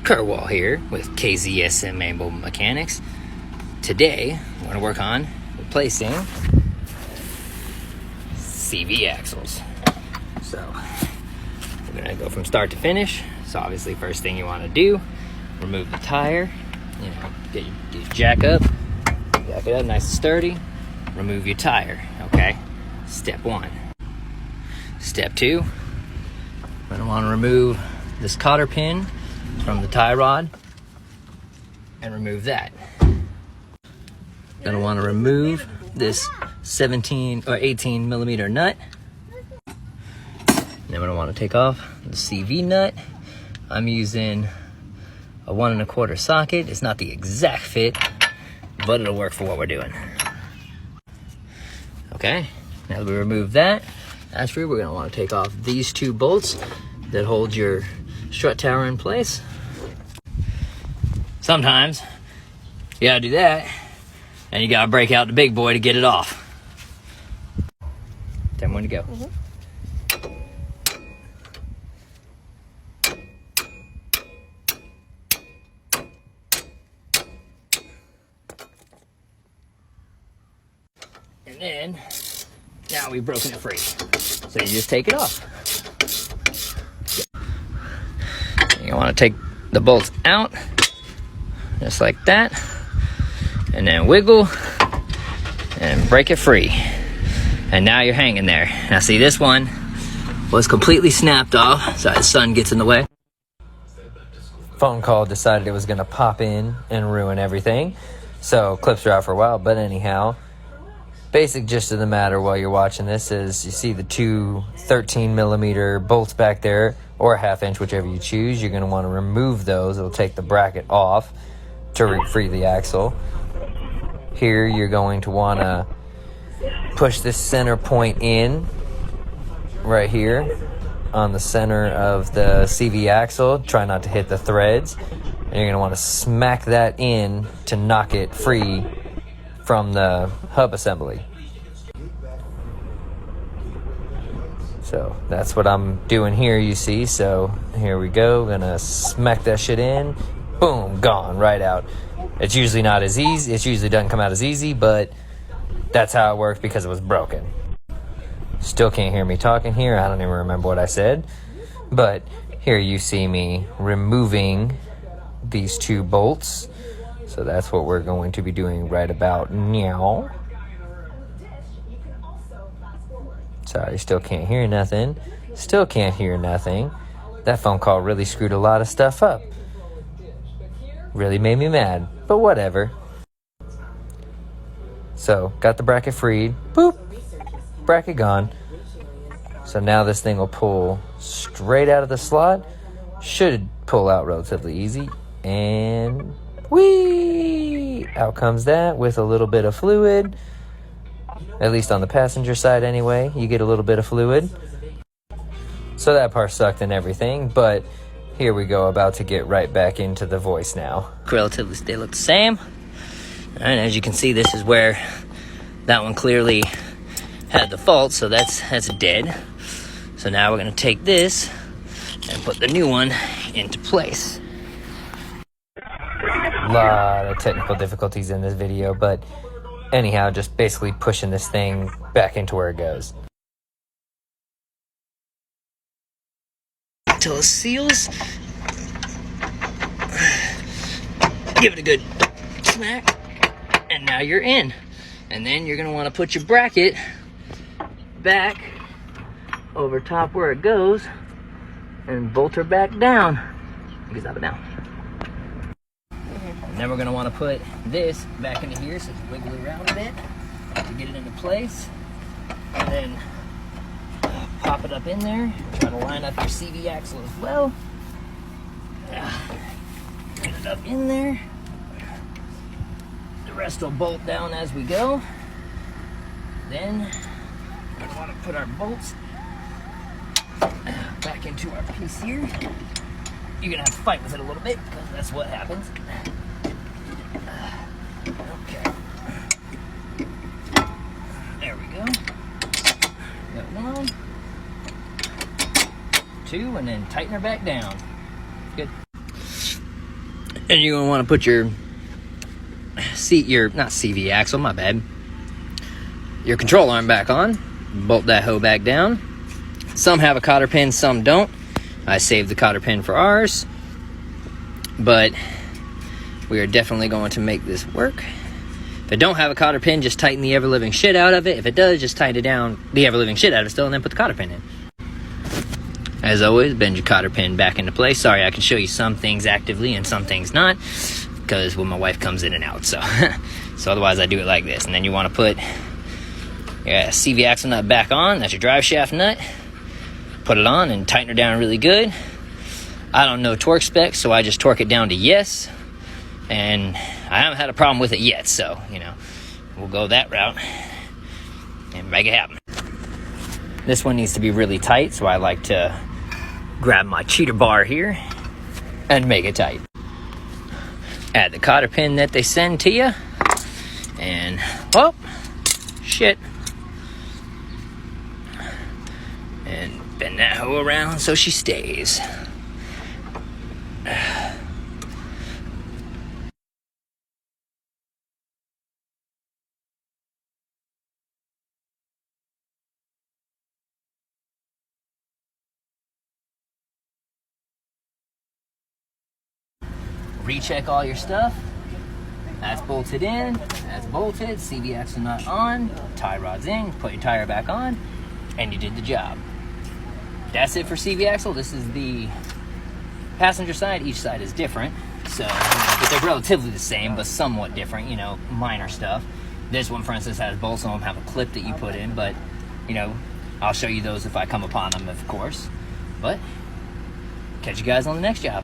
Kerwall here with KZSM Mobile Mechanics. Today, we're going to work on replacing CV axles. So, we're going to go from start to finish. So obviously, first thing you want to do, remove the tire. You know, get your jack up nice and sturdy. Remove your tire, okay? Step one. Step two, we're going to want to remove this cotter pin from the tie rod and remove that. Gonna want to remove this 17 or 18 millimeter nut. Then we're gonna want to take off the CV nut. I'm using a 1 1/4 socket. It's not the exact fit, but it'll work for what we're doing. Okay, now that we remove that, actually we're gonna want to take off these 2 bolts that hold your strut tower in place. Sometimes you gotta do that, and you gotta break out the big boy to get it off. Tell me when to go. And then, now we've broken it free. So you just take it off. You want to take the bolts out, just like that, and then wiggle and break it free. And now you're hanging there. Now see, this one was completely snapped off, so the sun gets in the way. Phone call decided it was gonna pop in and ruin everything, so clips are out for a while. But anyhow, basic gist of the matter while you're watching this is you see the 2 13 millimeter bolts back there, or a 1/2 inch, whichever you choose. You're going to want to remove those. It'll take the bracket off to free the axle. Here you're going to want to push this center point in right here on the center of the CV axle. Try not to hit the threads. And you're going to want to smack that in to knock it free from the hub assembly. So that's what I'm doing here, you see. So here we go, gonna smack that shit in. Boom, gone, right out. It's usually not as easy, it usually doesn't come out as easy, but that's how it works because it was broken. Still can't hear me talking here, I don't even remember what I said. But here you see me removing these 2 bolts. So that's what we're going to be doing right about now. Sorry, still can't hear nothing. Still can't hear nothing. That phone call really screwed a lot of stuff up. Really made me mad, but whatever. So, got the bracket freed. Boop! Bracket gone. So now this thing will pull straight out of the slot. Should pull out relatively easy. And whee! Out comes that with a little bit of fluid. At least on the passenger side anyway, you get a little bit of fluid. So that part sucked and everything, but here we go, about to get right back into the voice now. Relatively, they look the same. And as you can see, this is where that one clearly had the fault, so that's dead. So now we're gonna take this and put the new one into place. A lot of technical difficulties in this video, but anyhow, just basically pushing this thing back into where it goes. Until it seals. Give it a good smack. And now you're in. And then you're going to want to put your bracket back over top where it goes and bolt her back down. Because up and down. And then we're going to want to put this back into here, so just wiggle it around a bit to get it into place. And then pop it up in there. Try to line up your CV axle as well. Get it up in there. The rest will bolt down as we go. Then we want to put our bolts back into our piece here. You're going to have to fight with it a little bit because that's what happens. Okay. There we go. Got 1, 2, and then tighten her back down. Good. And you're gonna want to put your not CV axle, my bad, your control arm back on. Bolt that hoe back down. Some have a cotter pin, some don't. I saved the cotter pin for ours, but we are definitely going to make this work. If it don't have a cotter pin, just tighten the ever-living shit out of it. If it does, just tighten it down, the ever-living shit out of it still, and then put the cotter pin in. As always, bend your cotter pin back into place. Sorry, I can show you some things actively and some things not, because when my wife comes in and out, so otherwise I do it like this. And then you want to put your CV axle nut back on. That's your drive shaft nut. Put it on and tighten her down really good. I don't know torque specs, so I just torque it down to yes. And I haven't had a problem with it yet, so, we'll go that route and make it happen. This one needs to be really tight, so I like to grab my cheater bar here and make it tight. Add the cotter pin that they send to you, and, oh, shit. And bend that hoe around so she stays. Recheck all your stuff. That's bolted in, that's bolted, CV axle nut on, tie rod's in, put your tire back on, and you did the job. That's it for CV axle. This is the passenger side. Each side is different, so they're relatively the same, but somewhat different, minor stuff. This one, for instance, has bolts. Some of them have a clip that you put in, but, I'll show you those if I come upon them, of course. But catch you guys on the next job.